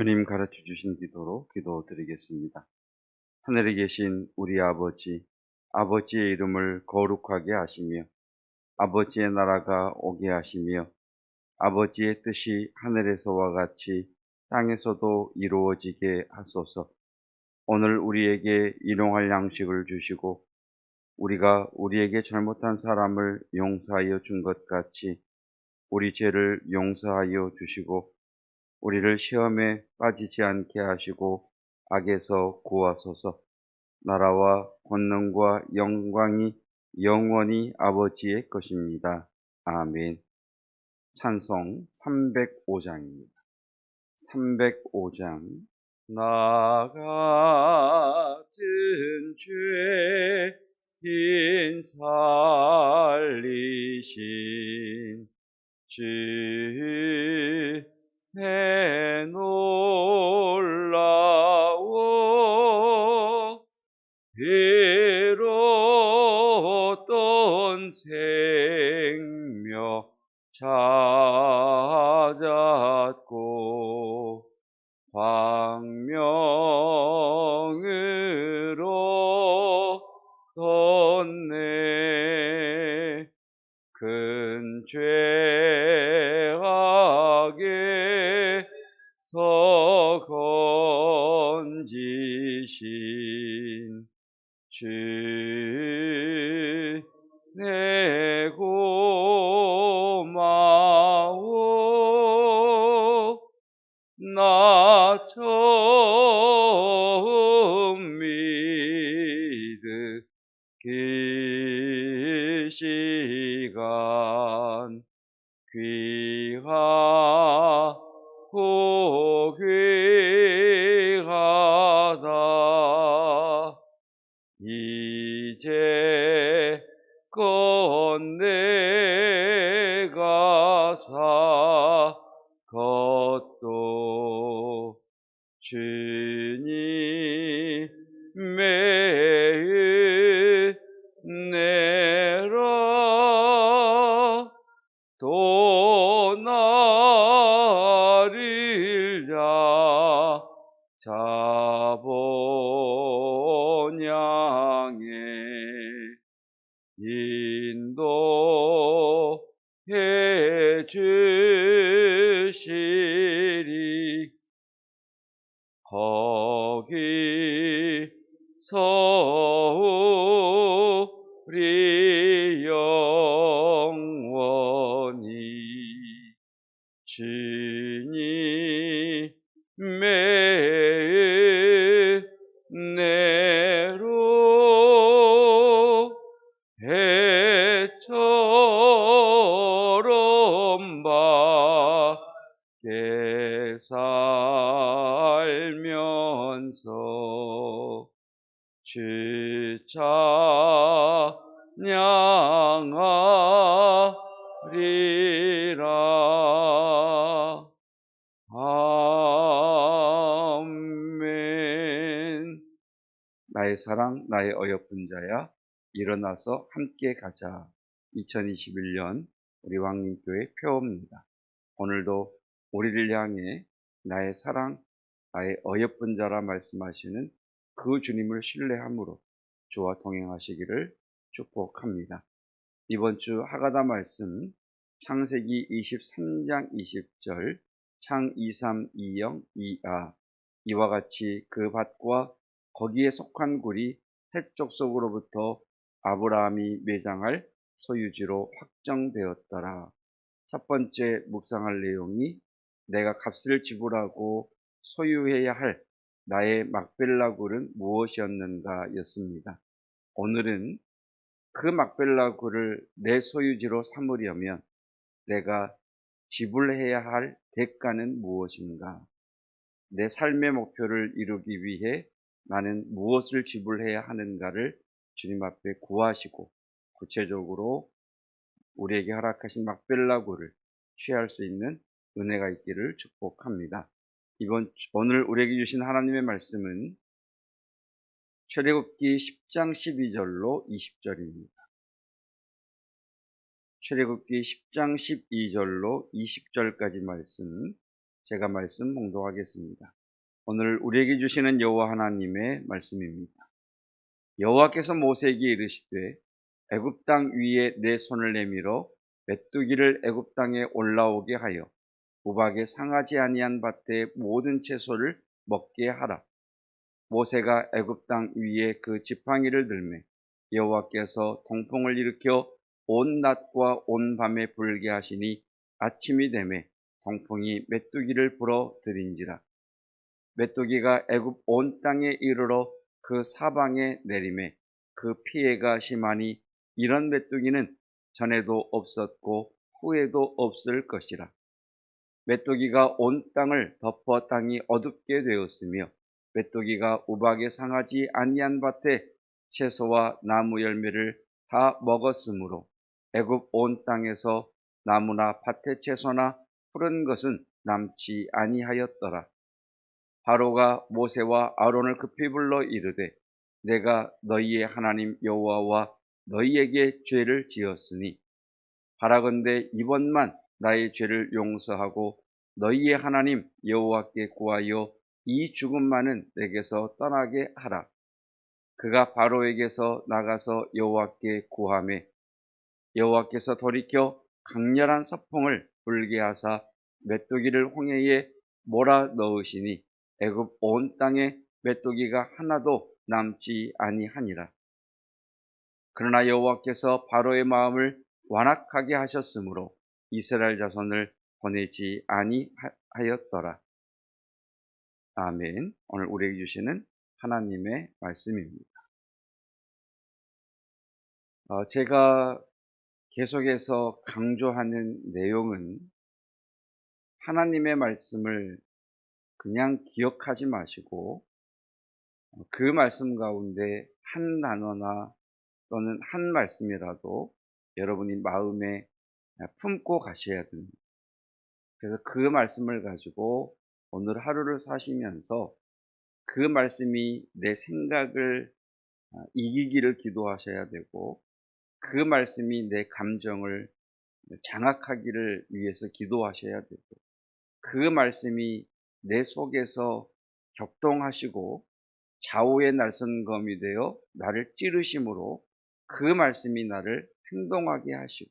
주님 가르쳐 주신 기도로 기도드리겠습니다. 하늘에 계신 우리 아버지, 아버지의 이름을 거룩하게 하시며 아버지의 나라가 오게 하시며 아버지의 뜻이 하늘에서와 같이 땅에서도 이루어지게 하소서. 오늘 우리에게 일용할 양식을 주시고 우리가 우리에게 잘못한 사람을 용서하여 준 것 같이 우리 죄를 용서하여 주시고 우리를 시험에 빠지지 않게 하시고 악에서 구하소서. 나라와 권능과 영광이 영원히 아버지의 것입니다. 아멘. 찬송 305장입니다. 305장. 나 같은 죄인 살리신 주 내 놀라워 비로던 생명 찾았고 광명으로 떴네. 큰 죄악에서 건지신 주 내 고마워. 나 처음 믿기 시간 귀하고 귀하다. 이제껏 내가 사 것도 주님의 은혜라. 또 나를 자본 향해 인도해 주시리. 거기서 우리 영원히 주님의 은혜로 해처럼 밖에 살면서 주 찬양하리라. 아멘. 나의 사랑, 나의 어여쁜 자야, 일어나서 함께 가자. 2021년 우리 왕림교회 표어입니다. 오늘도 우리를 향해 나의 사랑, 나의 어여쁜 자라 말씀하시는 그 주님을 신뢰함으로 주와 동행하시기를 축복합니다. 이번 주 하가다 말씀 창세기 23장 20절 창 2320 2아. 이와 같이 그 밭과 거기에 속한 굴이 헷 족속으로부터 아브라함이 매장할 소유지로 확정되었더라. 첫 번째 묵상할 내용이 내가 값을 지불하고 소유해야 할 나의 막벨라 굴은 무엇이었는가 였습니다. 오늘은 그 막벨라 굴을 내 소유지로 삼으려면 내가 지불해야 할 대가는 무엇인가? 내 삶의 목표를 이루기 위해 나는 무엇을 지불해야 하는가를 주님 앞에 구하시고 구체적으로 우리에게 허락하신 막벨라굴을 취할 수 있는 은혜가 있기를 축복합니다. 오늘 우리에게 주신 하나님의 말씀은 출애굽기 10장 12절로 20절입니다. 출애굽기 10장 12절로 20절까지 말씀 제가 말씀 봉독하겠습니다. 오늘 우리에게 주시는 여호와 하나님의 말씀입니다. 여호와께서 모세에게 이르시되 애굽 땅 위에 내 손을 내밀어 메뚜기를 애굽 땅에 올라오게 하여 우박에 상하지 아니한 밭의 모든 채소를 먹게 하라. 모세가 애굽 땅 위에 그 지팡이를 들매 여호와께서 동풍을 일으켜 온 낮과 온 밤에 불게 하시니 아침이 되매 동풍이 메뚜기를 불어 들인지라. 메뚜기가 애굽 온 땅에 이르러 그 사방에 내림에 그 피해가 심하니 이런 메뚜기는 전에도 없었고 후에도 없을 것이라. 메뚜기가 온 땅을 덮어 땅이 어둡게 되었으며 메뚜기가 우박에 상하지 아니한 밭에 채소와 나무 열매를 다 먹었으므로 애굽 온 땅에서 나무나 밭의 채소나 푸른 것은 남지 아니하였더라. 바로가 모세와 아론을 급히 불러 이르되 내가 너희의 하나님 여호와와 너희에게 죄를 지었으니 바라건대 이번만 나의 죄를 용서하고 너희의 하나님 여호와께 구하여 이 죽음만은 내게서 떠나게 하라. 그가 바로에게서 나가서 여호와께 구하매 여호와께서 돌이켜 강렬한 서풍을 불게 하사 메뚜기를 홍해에 몰아 넣으시니 애굽 온 땅에 메뚜기가 하나도 남지 아니하니라. 그러나 여호와께서 바로의 마음을 완악하게 하셨으므로 이스라엘 자손을 보내지 아니하였더라. 아멘. 오늘 우리에게 주시는 하나님의 말씀입니다. 제가 계속해서 강조하는 내용은 하나님의 말씀을 그냥 기억하지 마시고 그 말씀 가운데 한 단어나 또는 한 말씀이라도 여러분이 마음에 품고 가셔야 됩니다. 그래서 그 말씀을 가지고 오늘 하루를 사시면서 그 말씀이 내 생각을 이기기를 기도하셔야 되고 그 말씀이 내 감정을 장악하기를 위해서 기도하셔야 되고 그 말씀이 내 속에서 격동하시고 좌우의 날선검이 되어 나를 찌르심으로 그 말씀이 나를 행동하게 하시고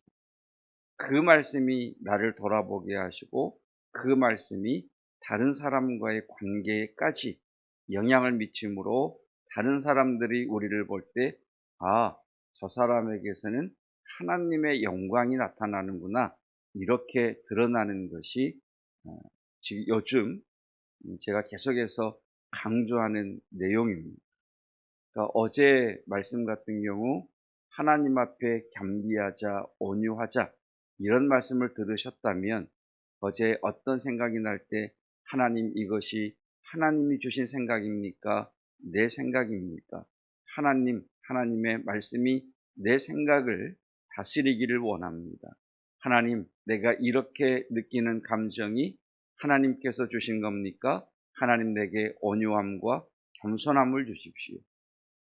그 말씀이 나를 돌아보게 하시고 그 말씀이 다른 사람과의 관계에까지 영향을 미침으로 다른 사람들이 우리를 볼 때 저 사람에게서는 하나님의 영광이 나타나는구나 이렇게 드러나는 것이 지금 요즘 제가 계속해서 강조하는 내용입니다. 그러니까 어제 말씀 같은 경우 하나님 앞에 겸비하자, 온유하자 이런 말씀을 들으셨다면 어제 어떤 생각이 날 때 하나님 이것이 하나님이 주신 생각입니까? 내 생각입니까? 하나님의 말씀이 내 생각을 다스리기를 원합니다. 하나님, 내가 이렇게 느끼는 감정이 하나님께서 주신 겁니까? 하나님 내게 온유함과 겸손함을 주십시오.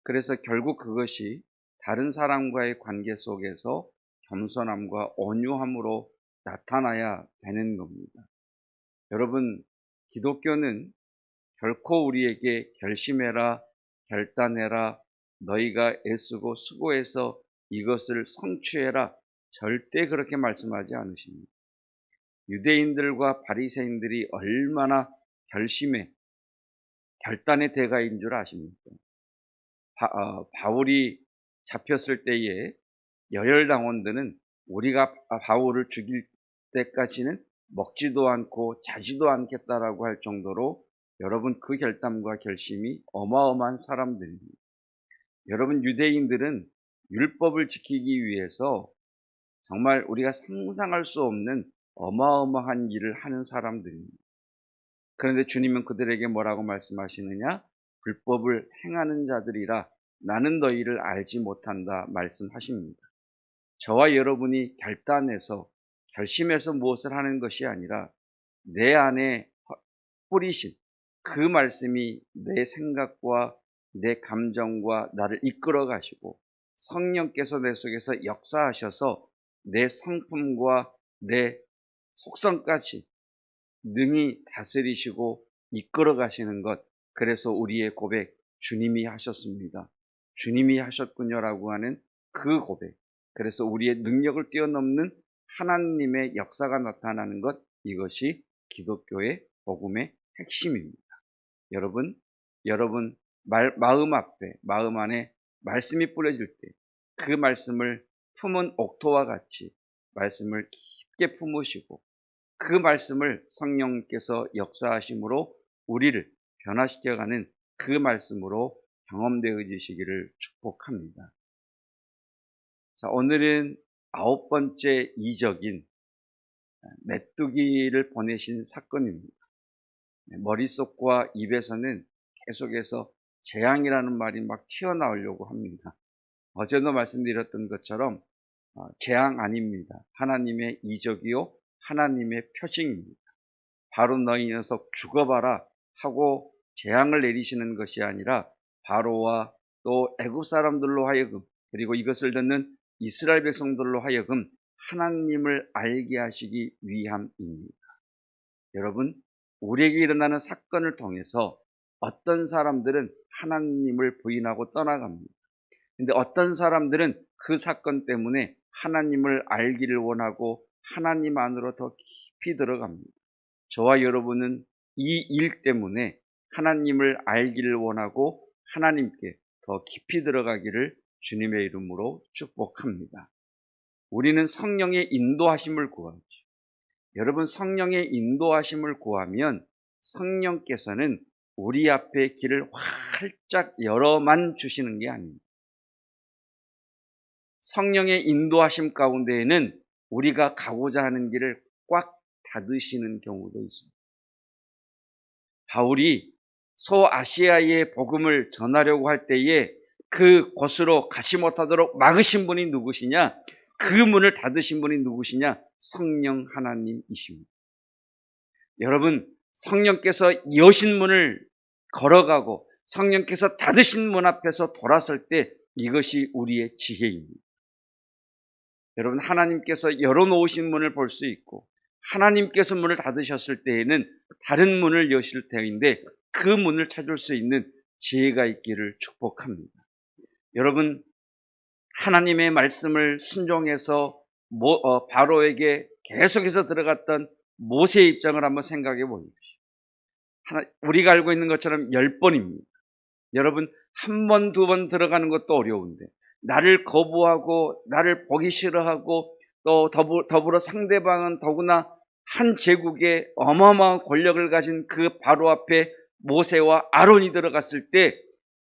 그래서 결국 그것이 다른 사람과의 관계 속에서 겸손함과 온유함으로 나타나야 되는 겁니다. 여러분, 기독교는 결코 우리에게 결심해라, 결단해라, 너희가 애쓰고 수고해서 이것을 성취해라, 절대 그렇게 말씀하지 않으십니다. 유대인들과 바리새인들이 얼마나 결단의 대가인 줄 아십니까? 바울이 잡혔을 때에 여열당원들은 우리가 바울을 죽일 때까지는 먹지도 않고 자지도 않겠다라고 할 정도로 여러분 그 결단과 결심이 어마어마한 사람들입니다. 여러분 유대인들은 율법을 지키기 위해서 정말 우리가 상상할 수 없는 어마어마한 일을 하는 사람들입니다. 그런데 주님은 그들에게 뭐라고 말씀하시느냐? 불법을 행하는 자들이라 나는 너희를 알지 못한다 말씀하십니다. 저와 여러분이 결심해서 무엇을 하는 것이 아니라 내 안에 뿌리신 그 말씀이 내 생각과 내 감정과 나를 이끌어 가시고 성령께서 내 속에서 역사하셔서 내 성품과 내 속성까지 능히 다스리시고 이끌어 가시는 것, 그래서 우리의 고백, 주님이 하셨습니다. 주님이 하셨군요라고 하는 그 고백, 그래서 우리의 능력을 뛰어넘는 하나님의 역사가 나타나는 것, 이것이 기독교의 복음의 핵심입니다. 여러분 마음 안에 말씀이 뿌려질 때 그 말씀을 품은 옥토와 같이 말씀을 깊게 품으시고 그 말씀을 성령께서 역사하심으로 우리를 변화시켜가는 그 말씀으로 경험되어지시기를 축복합니다. 자, 오늘은 9번째 이적인 메뚜기를 보내신 사건입니다. 머릿속과 입에서는 계속해서 재앙이라는 말이 막 튀어나오려고 합니다. 어제도 말씀드렸던 것처럼 재앙 아닙니다. 하나님의 이적이요 하나님의 표징입니다. 바로 너희 녀석 죽어봐라 하고 재앙을 내리시는 것이 아니라 바로와 또 애굽 사람들로 하여금, 그리고 이것을 듣는 이스라엘 백성들로 하여금 하나님을 알게 하시기 위함입니다. 여러분, 우리에게 일어나는 사건을 통해서 어떤 사람들은 하나님을 부인하고 떠나갑니다. 근데 어떤 사람들은 그 사건 때문에 하나님을 알기를 원하고 하나님 안으로 더 깊이 들어갑니다. 저와 여러분은 이 일 때문에 하나님을 알기를 원하고 하나님께 더 깊이 들어가기를 주님의 이름으로 축복합니다. 우리는 성령의 인도하심을 구하죠. 여러분, 성령의 인도하심을 구하면 성령께서는 우리 앞에 길을 활짝 열어만 주시는 게 아닙니다. 성령의 인도하심 가운데에는 우리가 가고자 하는 길을 꽉 닫으시는 경우도 있습니다. 바울이 소아시아의 복음을 전하려고 할 때에 그 곳으로 가지 못하도록 막으신 분이 누구시냐? 그 문을 닫으신 분이 누구시냐? 성령 하나님이십니다. 여러분, 성령께서 여신 문을 걸어가고 성령께서 닫으신 문 앞에서 돌아설 때 이것이 우리의 지혜입니다. 여러분, 하나님께서 열어놓으신 문을 볼 수 있고 하나님께서 문을 닫으셨을 때에는 다른 문을 여실 때인데 그 문을 찾을 수 있는 지혜가 있기를 축복합니다. 여러분, 하나님의 말씀을 순종해서 바로에게 계속해서 들어갔던 모세의 입장을 한번 생각해 보십시오. 우리가 알고 있는 것처럼 10번입니다. 여러분, 한 번, 두 번 들어가는 것도 어려운데 나를 거부하고 나를 보기 싫어하고 또 더불어 상대방은 더구나 한 제국의 어마어마한 권력을 가진 그 바로 앞에 모세와 아론이 들어갔을 때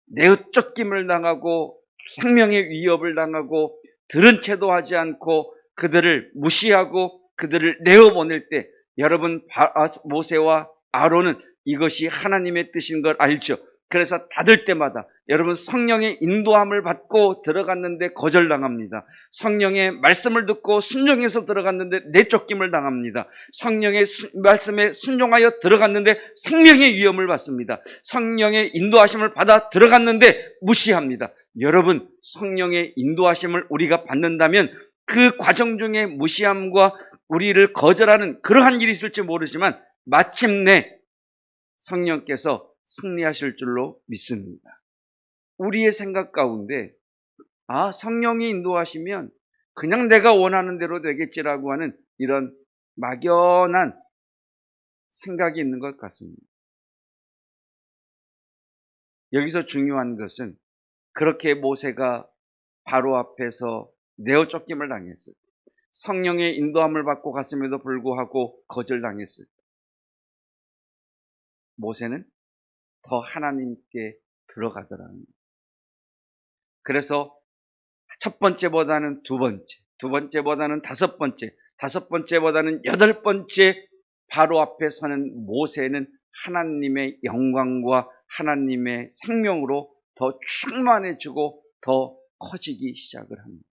내쫓김을 당하고 생명의 위협을 당하고 들은 채도 하지 않고 그들을 무시하고 그들을 내어보낼 때 여러분, 모세와 아론은 이것이 하나님의 뜻인 걸 알죠. 그래서 닫을 때마다 여러분, 성령의 인도함을 받고 들어갔는데 거절당합니다. 성령의 말씀을 듣고 순종해서 들어갔는데 내쫓김을 당합니다. 성령의 말씀에 순종하여 들어갔는데 생명의 위험을 받습니다. 성령의 인도하심을 받아 들어갔는데 무시합니다. 여러분, 성령의 인도하심을 우리가 받는다면 그 과정 중에 무시함과 우리를 거절하는 그러한 일이 있을지 모르지만 마침내 성령께서 승리하실 줄로 믿습니다. 우리의 생각 가운데 성령이 인도하시면 그냥 내가 원하는 대로 되겠지라고 하는 이런 막연한 생각이 있는 것 같습니다. 여기서 중요한 것은 그렇게 모세가 바로 앞에서 내어 쫓김을 당했을 때, 성령의 인도함을 받고 갔음에도 불구하고 거절당했을 때 모세는 더 하나님께 들어가더라는 거예요. 그래서 첫 번째보다는 두 번째, 두 번째보다는 다섯 번째, 다섯 번째보다는 여덟 번째 바로 앞에 서는 모세는 하나님의 영광과 하나님의 생명으로 더 충만해지고 더 커지기 시작을 합니다.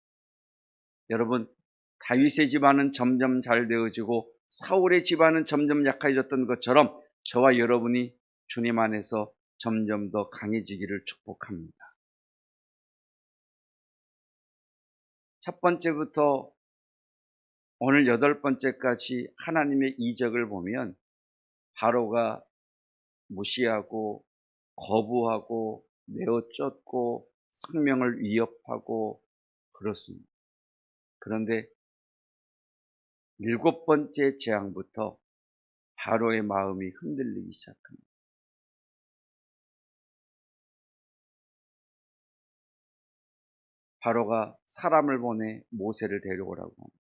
여러분, 다윗의 집안은 점점 잘 되어지고 사울의 집안은 점점 약해졌던 것처럼 저와 여러분이 주님 안에서 점점 더 강해지기를 축복합니다. 첫 번째부터 오늘 여덟 번째까지 하나님의 이적을 보면 바로가 무시하고 거부하고 내어쫓고 생명을 위협하고 그렇습니다. 그런데 7번째 재앙부터 바로의 마음이 흔들리기 시작합니다. 바로가 사람을 보내 모세를 데려오라고 합니다.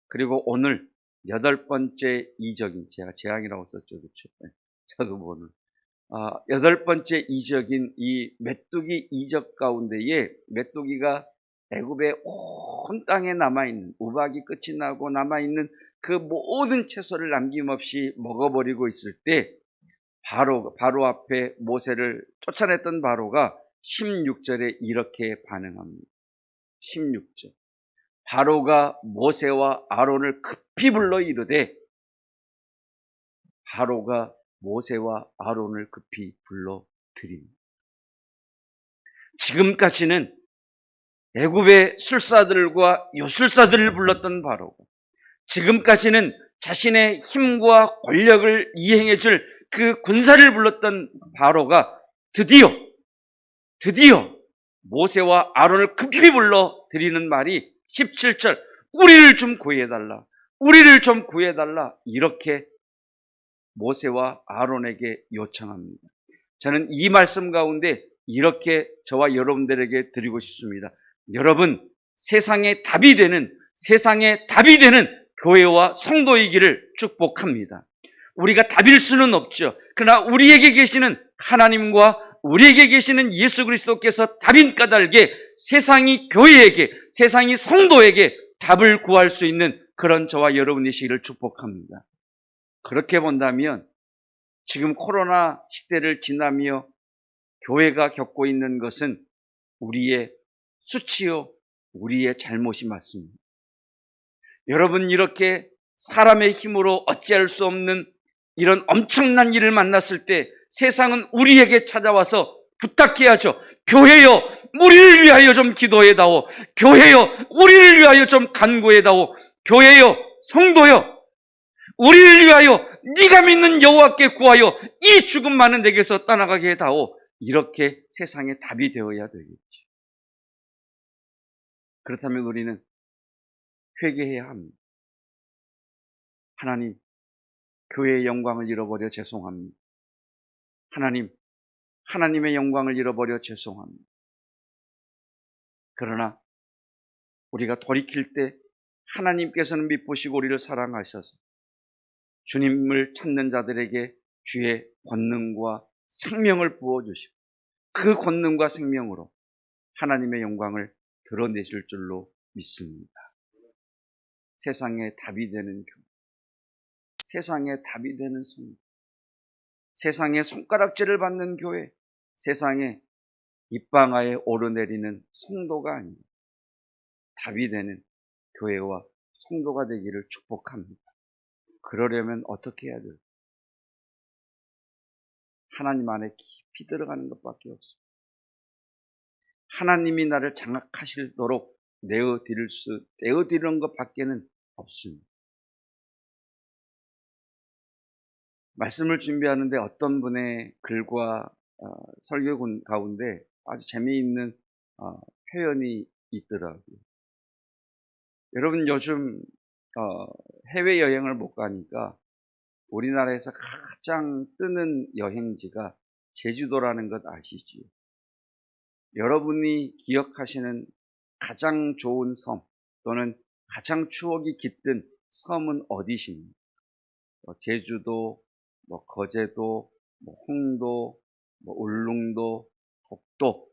그리고 오늘 8번째 이적인, 제가 재앙이라고 썼죠, 그렇죠? 저도 모르는 8번째 이적인 이 메뚜기 이적 가운데에 메뚜기가 애굽의 온 땅에 남아있는, 우박이 끝이 나고 남아있는 그 모든 채소를 남김없이 먹어버리고 있을 때 바로 앞에 모세를 쫓아냈던 바로가 16절에 이렇게 반응합니다. 16절. 바로가 모세와 아론을 급히 불러 이르되, 바로가 모세와 아론을 급히 불러 드립니다. 지금까지는 애굽의 술사들과 요술사들을 불렀던 바로고, 지금까지는 자신의 힘과 권력을 이행해 줄 그 군사를 불렀던 바로가 드디어 모세와 아론을 급히 불러 드리는 말이 17절, 우리를 좀 구해달라, 우리를 좀 구해달라, 이렇게 모세와 아론에게 요청합니다. 저는 이 말씀 가운데 이렇게 저와 여러분들에게 드리고 싶습니다. 여러분, 세상의 답이 되는 교회와 성도이기를 축복합니다. 우리가 답일 수는 없죠. 그러나 우리에게 계시는 하나님과 우리에게 계시는 예수 그리스도께서 답인 까닭에 세상이 교회에게, 세상이 성도에게 답을 구할 수 있는 그런 저와 여러분이시기를 축복합니다. 그렇게 본다면 지금 코로나 시대를 지나며 교회가 겪고 있는 것은 우리의 수치요, 우리의 잘못이 맞습니다. 여러분, 이렇게 사람의 힘으로 어찌할 수 없는 이런 엄청난 일을 만났을 때 세상은 우리에게 찾아와서 부탁해야죠. 교회여, 우리를 위하여 좀 기도해다오. 교회여, 우리를 위하여 좀 간구해다오. 교회여, 성도여, 우리를 위하여 네가 믿는 여호와께 구하여 이 죽음 많은 내게서 떠나가게 해다오. 이렇게 세상의 답이 되어야 되겠죠. 그렇다면 우리는 회개해야 합니다. 하나님, 교회의 영광을 잃어버려 죄송합니다. 하나님, 하나님의 영광을 잃어버려 죄송합니다. 그러나 우리가 돌이킬 때 하나님께서는 미쁘시고 우리를 사랑하셔서 주님을 찾는 자들에게 주의 권능과 생명을 부어주시고 그 권능과 생명으로 하나님의 영광을 드러내실 줄로 믿습니다. 세상에 답이 되는 교회, 세상에 답이 되는 성도, 세상에 손가락질을 받는 교회, 세상에 입방아에 오르내리는 성도가 아닙니다. 답이 되는 교회와 성도가 되기를 축복합니다. 그러려면 어떻게 해야 될까요? 하나님 안에 깊이 들어가는 것밖에 없습니다. 하나님이 나를 장악하시도록 내어드리는 것밖에는 없습니다. 말씀을 준비하는데 어떤 분의 글과 설교 가운데 아주 재미있는 표현이 있더라고요. 여러분, 요즘 해외여행을 못 가니까 우리나라에서 가장 뜨는 여행지가 제주도라는 것 아시죠? 여러분이 기억하시는 가장 좋은 섬 또는 가장 추억이 깃든 섬은 어디십니까? 제주도, 거제도, 홍도, 울릉도, 독도,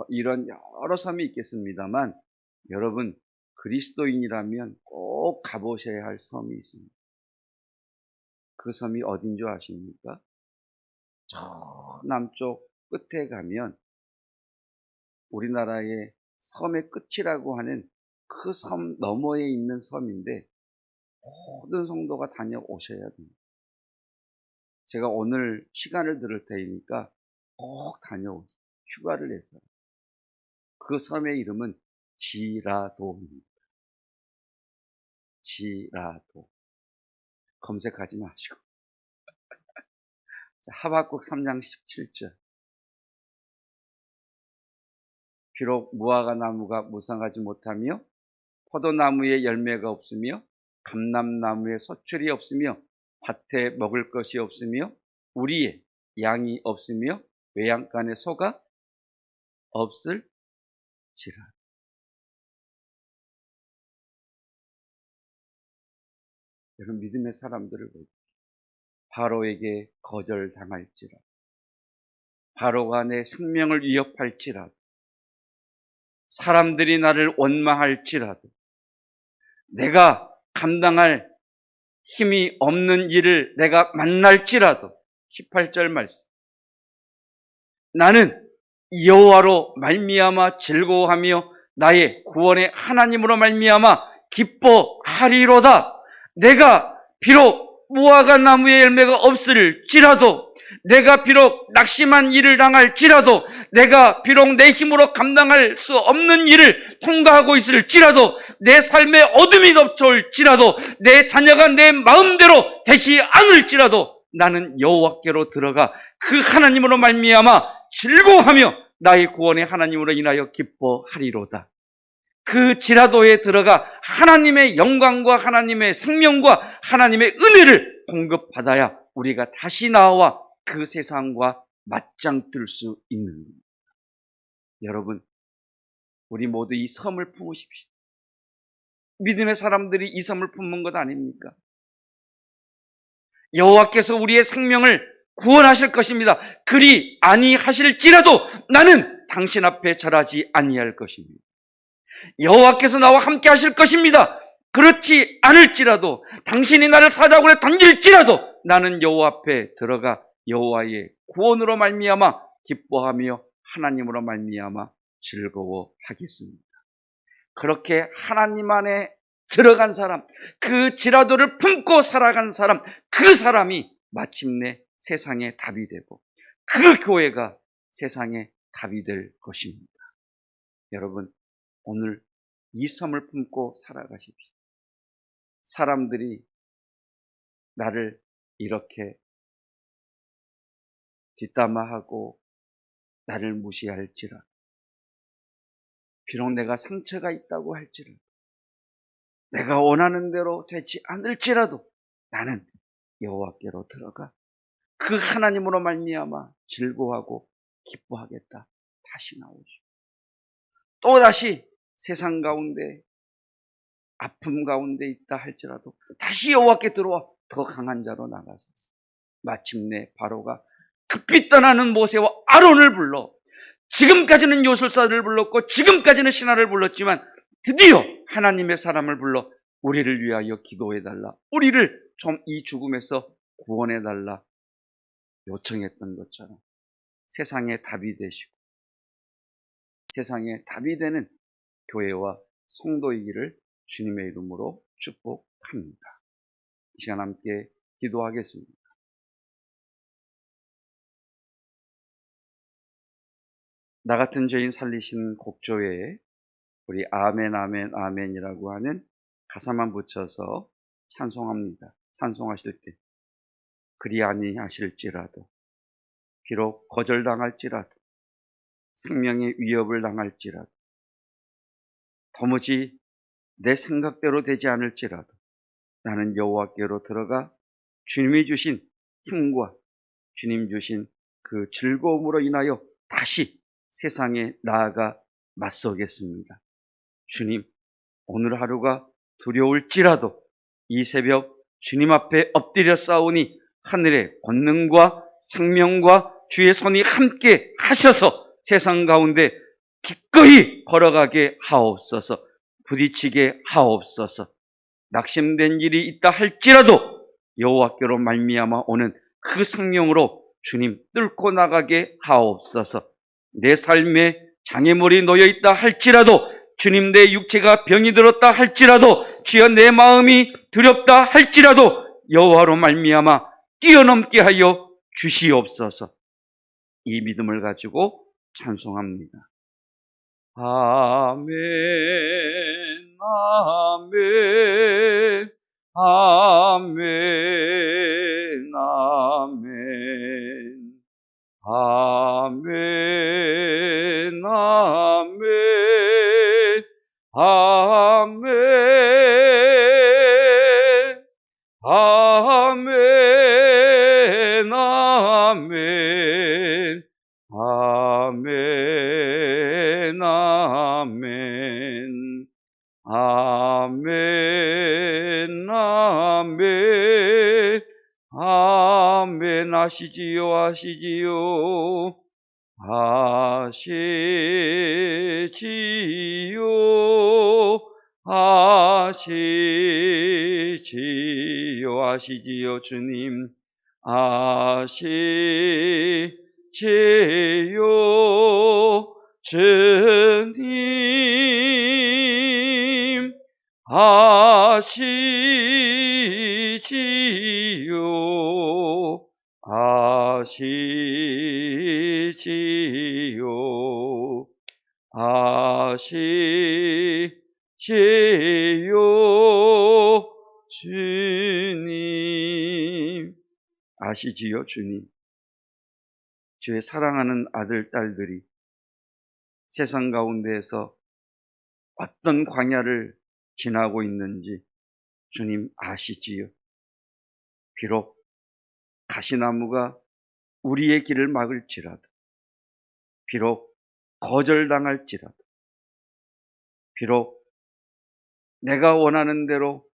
이런 여러 섬이 있겠습니다만 여러분, 그리스도인이라면 꼭 가보셔야 할 섬이 있습니다. 그 섬이 어딘 줄 아십니까? 저 남쪽 끝에 가면 우리나라의 섬의 끝이라고 하는 그 섬 너머에 있는 섬인데 모든 성도가 다녀오셔야 됩니다. 제가 오늘 시간을 들을 테니까 꼭 다녀오세요. 휴가를 내서. 그 섬의 이름은 지라도입니다. 지라도. 검색하지 마시고. 하박국 3장 17절. 비록 무화과 나무가 무성하지 못하며 포도나무에 열매가 없으며 감람나무에 소출이 없으며 밭에 먹을 것이 없으며 우리의 양이 없으며 외양간에 소가 없을지라. 여러분, 믿음의 사람들을 보고 바로에게 거절당할지라도, 바로가 내 생명을 위협할지라도, 사람들이 나를 원망할지라도, 내가 감당할 힘이 없는 일을 내가 만날지라도, 18절 말씀, 나는 여호와로 말미암아 즐거워하며 나의 구원의 하나님으로 말미암아 기뻐하리로다. 내가 비록 무화과 나무의 열매가 없을지라도, 내가 비록 낙심한 일을 당할지라도, 내가 비록 내 힘으로 감당할 수 없는 일을 통과하고 있을지라도, 내 삶에 어둠이 덮쳐올지라도, 내 자녀가 내 마음대로 되지 않을지라도, 나는 여호와께로 들어가 그 하나님으로 말미암아 즐거워하며 나의 구원의 하나님으로 인하여 기뻐하리로다. 그 지라도에 들어가 하나님의 영광과 하나님의 생명과 하나님의 은혜를 공급받아야 우리가 다시 나와 그 세상과 맞짱 뜰 수 있는 겁니다. 여러분, 우리 모두 이 섬을 품으십시오. 믿음의 사람들이 이 섬을 품은 것 아닙니까? 여호와께서 우리의 생명을 구원하실 것입니다. 그리 아니하실지라도 나는 당신 앞에 절하지 아니할 것입니다. 여호와께서 나와 함께 하실 것입니다. 그렇지 않을지라도, 당신이 나를 사자굴에 던질지라도 나는 여호와 앞에 들어가 여호와의 구원으로 말미암아 기뻐하며 하나님으로 말미암아 즐거워하겠습니다. 그렇게 하나님 안에 들어간 사람, 그 지라도를 품고 살아간 사람, 그 사람이 마침내 세상의 답이 되고 그 교회가 세상의 답이 될 것입니다. 여러분, 오늘 이 섬을 품고 살아가십시오. 사람들이 나를 이렇게 뒷담화하고 나를 무시할지라도, 비록 내가 상처가 있다고 할지라도, 내가 원하는 대로 되지 않을지라도 나는 여호와께로 들어가 그 하나님으로 말미암아 즐거워하고 기뻐하겠다. 다시 나오시오. 또다시 세상 가운데 아픔 가운데 있다 할지라도 다시 여호와께 들어와 더 강한 자로 나가소서. 마침내 바로가 급히 떠나는 모세와 아론을 불러, 지금까지는 요술사를 불렀고 지금까지는 신하를 불렀지만 드디어 하나님의 사람을 불러 우리를 위하여 기도해달라, 우리를 좀 이 죽음에서 구원해달라 요청했던 것처럼 세상의 답이 되시고 세상의 답이 되는 교회와 성도이기를 주님의 이름으로 축복합니다. 이 시간 함께 기도하겠습니다. 나 같은 죄인 살리신 곡조에 우리 아멘 아멘 아멘이라고 하는 가사만 붙여서 찬송합니다. 찬송하실 때 그리 아니하실지라도, 비록 거절당할지라도, 생명의 위협을 당할지라도, 도무지 내 생각대로 되지 않을지라도 나는 여호와께로 들어가 주님이 주신 힘과 주님 주신 그 즐거움으로 인하여 다시 세상에 나아가 맞서겠습니다. 주님, 오늘 하루가 두려울지라도 이 새벽 주님 앞에 엎드려 싸우니 하늘의 권능과 생명과 주의 손이 함께 하셔서 세상 가운데 기꺼이 걸어가게 하옵소서. 부딪히게 하옵소서. 낙심된 일이 있다 할지라도 여호와께로 말미암아 오는 그 생명으로 주님 뚫고 나가게 하옵소서. 내 삶에 장애물이 놓여 있다 할지라도, 주님 내 육체가 병이 들었다 할지라도, 주여 내 마음이 두렵다 할지라도 여호와로 말미암아 뛰어넘게 하여 주시옵소서. 이 믿음을 가지고 찬송합니다. 아멘 아멘 아멘 아멘 아멘, 아멘, 아멘, 아멘, 아멘, 아멘, 아멘. 아시지요, 아시지요, 아시지요, 아시지요, 아시지요, 주님. 아시지요, 주님. 아시지요, 아시지요, 아시지요, 주님. 아시지요, 주님. 주의 사랑하는 아들, 딸들이 세상 가운데에서 어떤 광야를 지나고 있는지 주님 아시지요. 비록 가시나무가 우리의 길을 막을지라도, 비록 거절당할지라도, 비록 내가 원하는 대로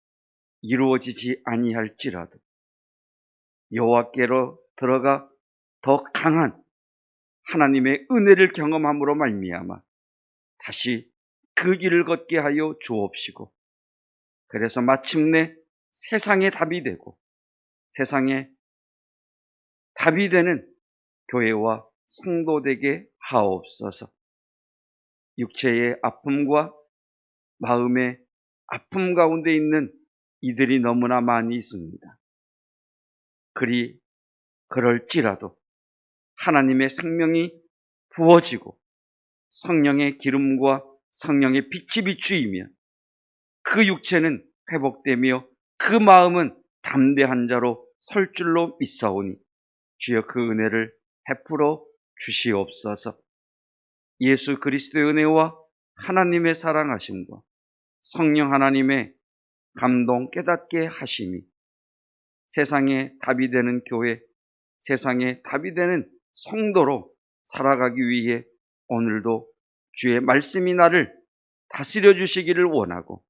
이루어지지 아니할지라도 여호와께로 들어가 더 강한 하나님의 은혜를 경험함으로 말미암아 다시 그 길을 걷게 하여 주옵시고, 그래서 마침내 세상의 답이 되고 세상의 답이 되는 교회와 성도 되게 하옵소서. 육체의 아픔과 마음의 아픔 가운데 있는 이들이 너무나 많이 있습니다. 그럴지라도 하나님의 생명이 부어지고 성령의 기름과 성령의 빛이 비추이면 그 육체는 회복되며 그 마음은 담대한 자로 설 줄로 믿사오니 주여 그 은혜를 베풀어 주시옵소서. 예수 그리스도의 은혜와 하나님의 사랑하심과 성령 하나님의 감동 깨닫게 하심이 세상에 답이 되는 교회, 세상에 답이 되는 성도로 살아가기 위해 오늘도 주의 말씀이 나를 다스려 주시기를 원하고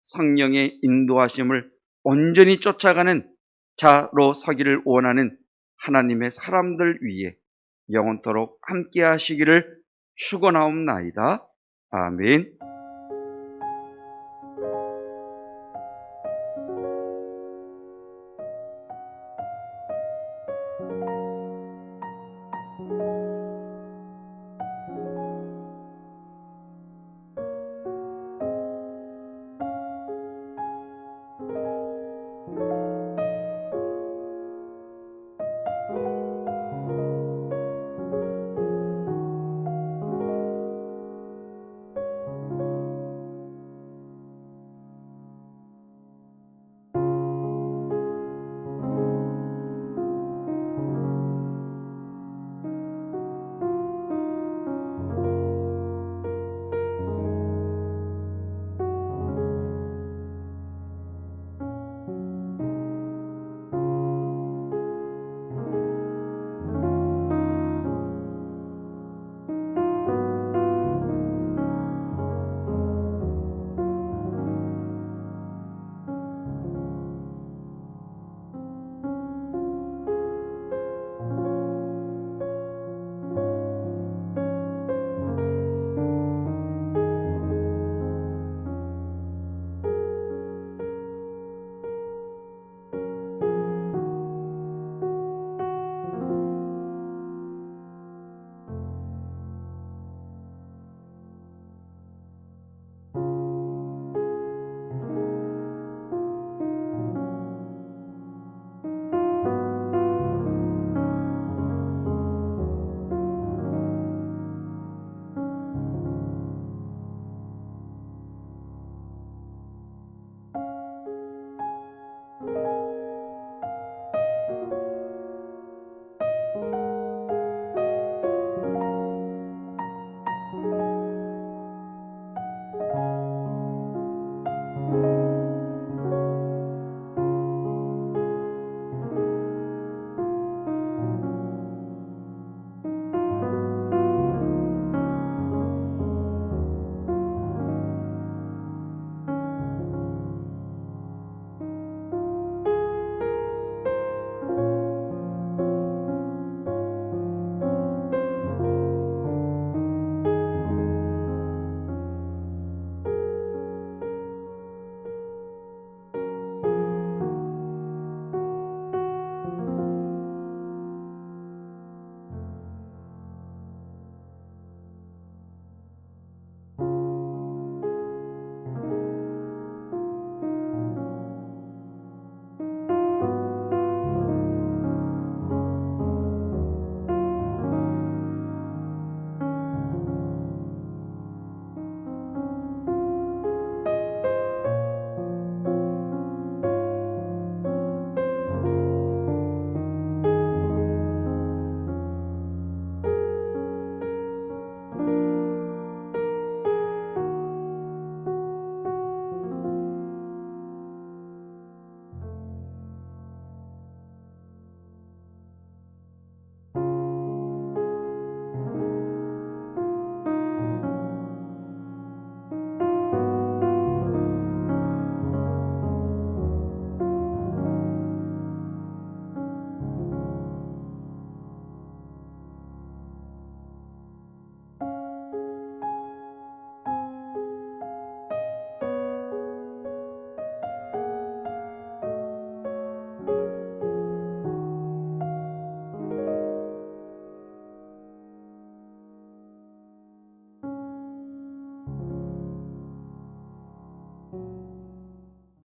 성령의 인도하심을 온전히 쫓아가는 자로 서기를 원하는 하나님의 사람들 위해 영원토록 함께 하시기를 축원하옵나이다. 아멘.